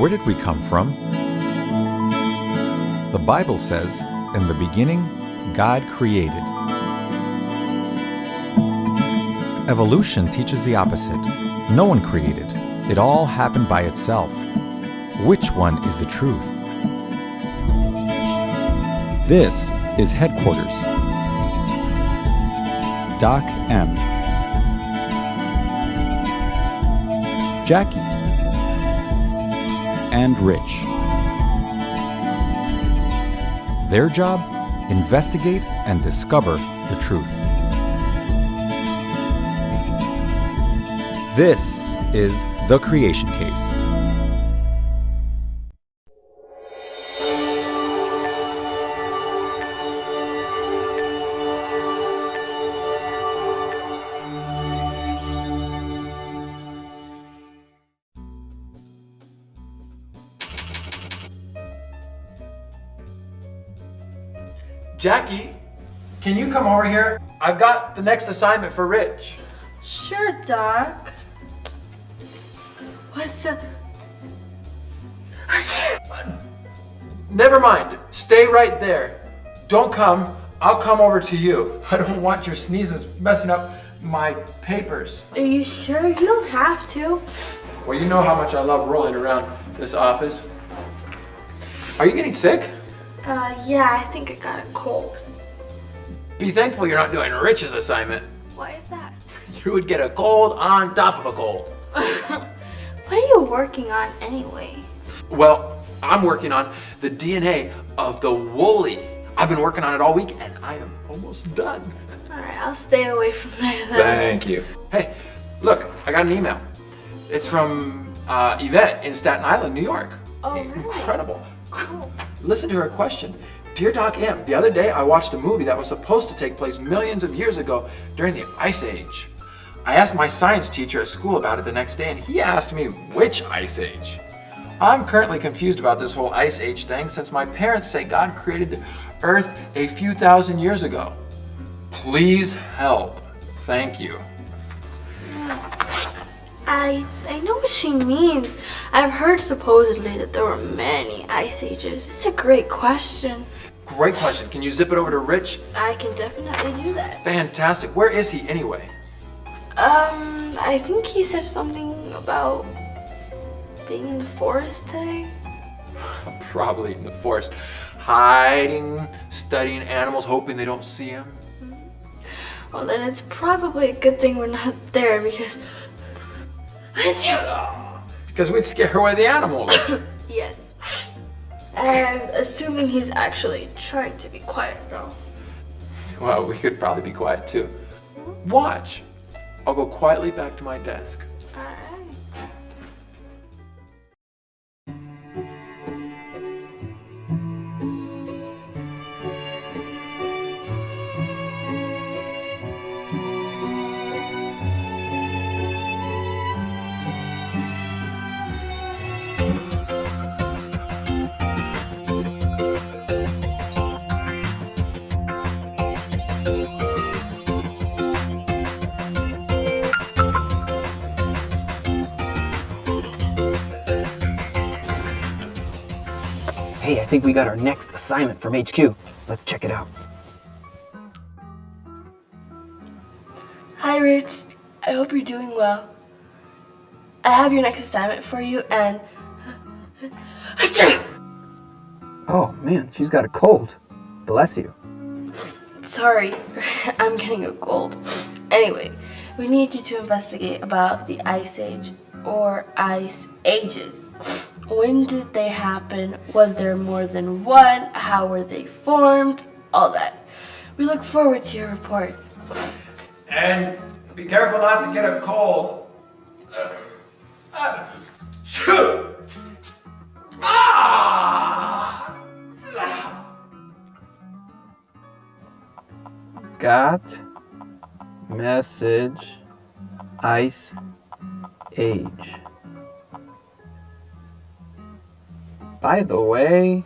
Where did we come from? The Bible says, in the beginning, God created. Evolution teaches the opposite. No one created. It all happened by itself. Which one is the truth? This is Headquarters. Doc M. Jackie. And Rich. Their job? Investigate and discover the truth. This is The Creation Case. Jackie, can you come over here? I've got the next assignment for Rich. Sure, Doc. What's the... Never mind. Stay right there. Don't come. I'll come over to you. I don't want your sneezes messing up my papers. Are you sure? You don't have to. Well, you know how much I love rolling around this office. Are you getting sick? Yeah, I think I got a cold. Be thankful you're not doing Rich's assignment. Why is that? You would get a cold on top of a cold. What are you working on anyway? Well, I'm working on the DNA of the woolly. I've been working on it all week and I am almost done. Alright, I'll stay away from there then. Thank you. Hey, look, I got an email. It's from Yvette in Staten Island, New York. Oh, really? Incredible. Cool. Listen to her question. Dear Doc M, the other day I watched a movie that was supposed to take place millions of years ago during the Ice Age. I asked my science teacher at school about it the next day and he asked me which Ice Age. I'm currently confused about this whole Ice Age thing since my parents say God created the Earth a few thousand years ago. Please help. Thank you. I know what she means. I've heard supposedly that there were many ice ages. It's a great question. Great question. Can you zip it over to Rich? I can definitely do that. Fantastic. Where is he anyway? I think he said something about being in the forest today. Probably in the forest. Hiding, studying animals, hoping they don't see him. Well, then it's probably a good thing we're not there because... Because we'd scare away the animals. Yes. And assuming he's actually trying to be quiet now. Well, we could probably be quiet too. Watch. I'll go quietly back to my desk. Alright. Hey, I think we got our next assignment from HQ. Let's check it out. Hi, Rich. I hope you're doing well. I have your next assignment for you and... Oh man, she's got a cold. Bless you. Sorry, I'm getting a cold. Anyway, we need you to investigate about the Ice Age or Ice Ages. When did they happen? Was there more than one? How were they formed? All that. We look forward to your report. And be careful not to get a cold. Got message Ice Age. By the way,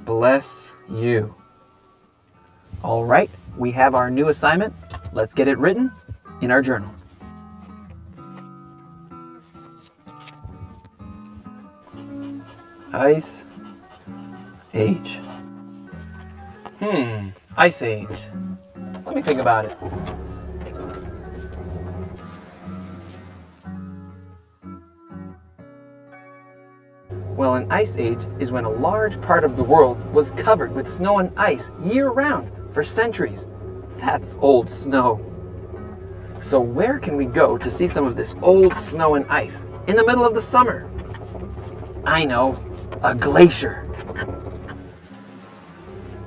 bless you. All right, we have our new assignment. Let's get it written in our journal. Ice age. Ice age. Let me think about it. Well, an ice age is when a large part of the world was covered with snow and ice year-round for centuries. That's old snow. So where can we go to see some of this old snow and ice in the middle of the summer? I know, a glacier.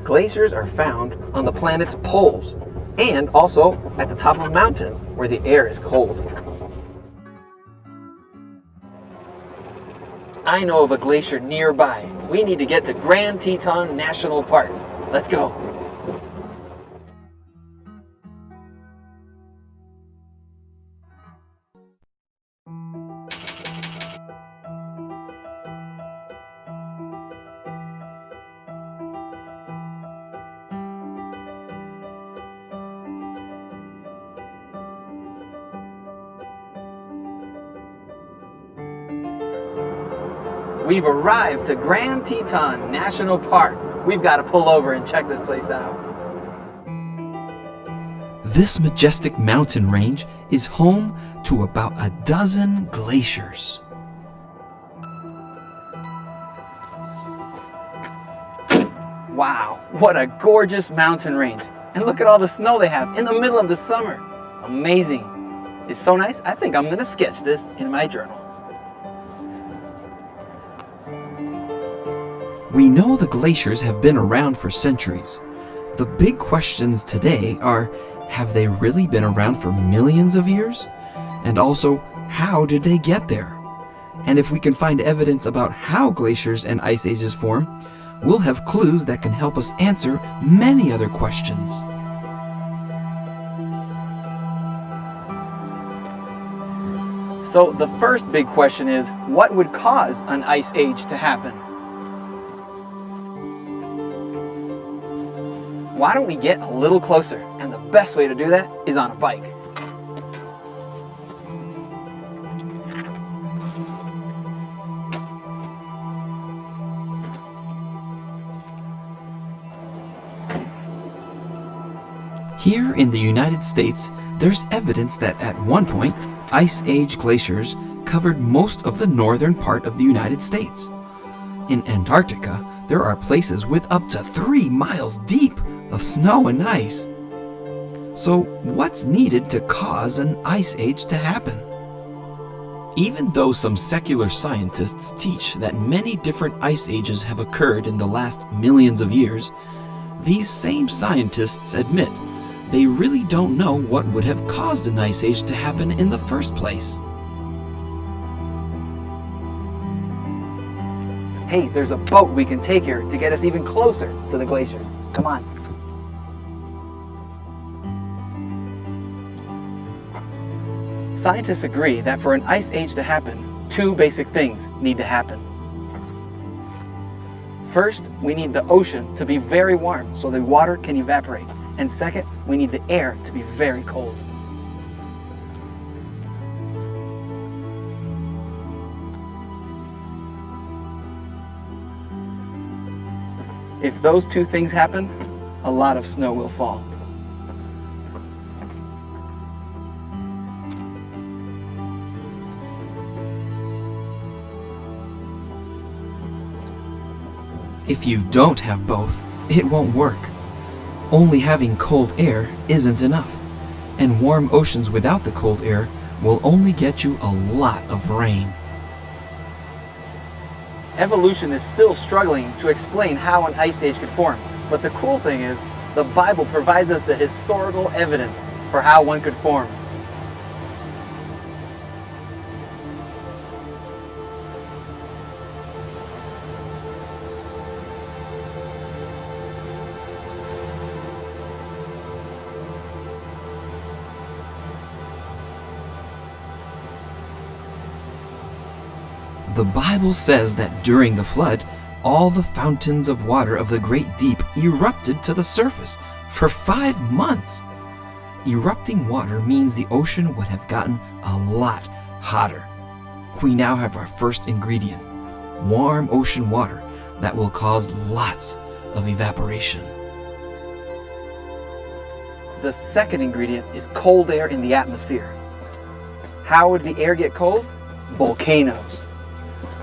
Glaciers are found on the planet's poles and also at the top of mountains where the air is cold. I know of a glacier nearby. We need to get to Grand Teton National Park. Let's go. We've arrived to Grand Teton National Park. We've got to pull over and check this place out. This majestic mountain range is home to about a dozen glaciers. Wow, what a gorgeous mountain range. And look at all the snow they have in the middle of the summer. Amazing. It's so nice, I think I'm going to sketch this in my journal. We know the glaciers have been around for centuries. The big questions today are, have they really been around for millions of years? And also, how did they get there? And if we can find evidence about how glaciers and ice ages form, we'll have clues that can help us answer many other questions. So the first big question is, what would cause an ice age to happen? Why don't we get a little closer? And the best way to do that is on a bike. Here in the United States, there's evidence that at one point, Ice Age glaciers covered most of the northern part of the United States. In Antarctica, there are places with up to 3 miles deep of snow and ice. So what's needed to cause an ice age to happen? Even though some secular scientists teach that many different ice ages have occurred in the last millions of years, these same scientists admit they really don't know what would have caused an ice age to happen in the first place. Hey, there's a boat we can take here to get us even closer to the glaciers. Come on. Scientists agree that for an ice age to happen, 2 basic things need to happen. First, we need the ocean to be very warm so the water can evaporate. And second, we need the air to be very cold. If those 2 things happen, a lot of snow will fall. If you don't have both, it won't work. Only having cold air isn't enough, and warm oceans without the cold air will only get you a lot of rain. Evolution is still struggling to explain how an ice age could form, but the cool thing is, the Bible provides us the historical evidence for how one could form. The Bible says that during the flood, all the fountains of water of the great deep erupted to the surface for 5 months. Erupting water means the ocean would have gotten a lot hotter. We now have our first ingredient, warm ocean water that will cause lots of evaporation. The second ingredient is cold air in the atmosphere. How would the air get cold? Volcanoes.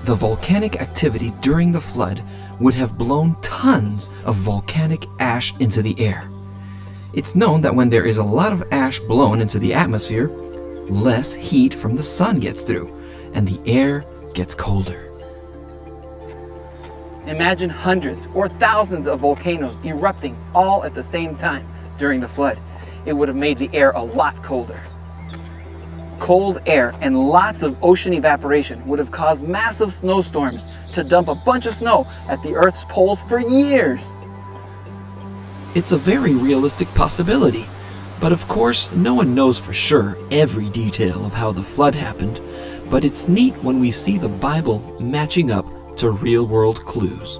The volcanic activity during the flood would have blown tons of volcanic ash into the air. It's known that when there is a lot of ash blown into the atmosphere, less heat from the sun gets through, and the air gets colder. Imagine hundreds or thousands of volcanoes erupting all at the same time during the flood. It would have made the air a lot colder. Cold air and lots of ocean evaporation would have caused massive snowstorms to dump a bunch of snow at the Earth's poles for years. It's a very realistic possibility, but of course no one knows for sure every detail of how the flood happened, but it's neat when we see the Bible matching up to real-world clues.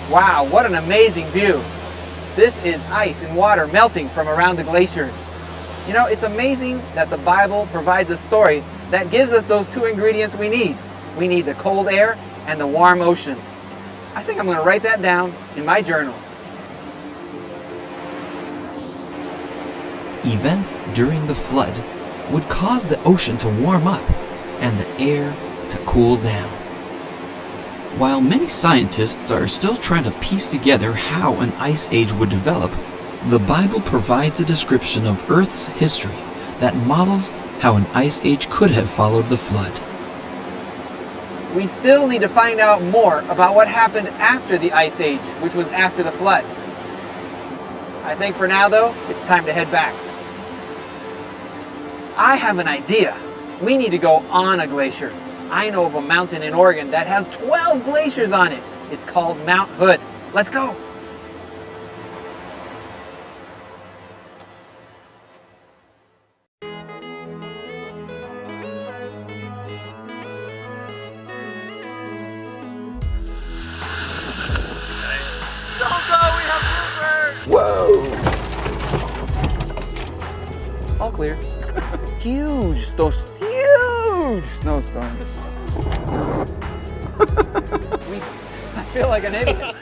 Wow, what an amazing view. This is ice and water melting from around the glaciers. You know, it's amazing that the Bible provides a story that gives us those two ingredients we need. We need the cold air and the warm oceans. I think I'm going to write that down in my journal. Events during the flood would cause the ocean to warm up and the air to cool down. While many scientists are still trying to piece together how an ice age would develop, the Bible provides a description of Earth's history that models how an ice age could have followed the flood. We still need to find out more about what happened after the ice age, which was after the flood. I think for now, though, it's time to head back. I have an idea. We need to go on a glacier. I know of a mountain in Oregon that has 12 glaciers on it. It's called Mount Hood. Let's go. Whoa! All clear. Huge snowstorm. I feel like an idiot.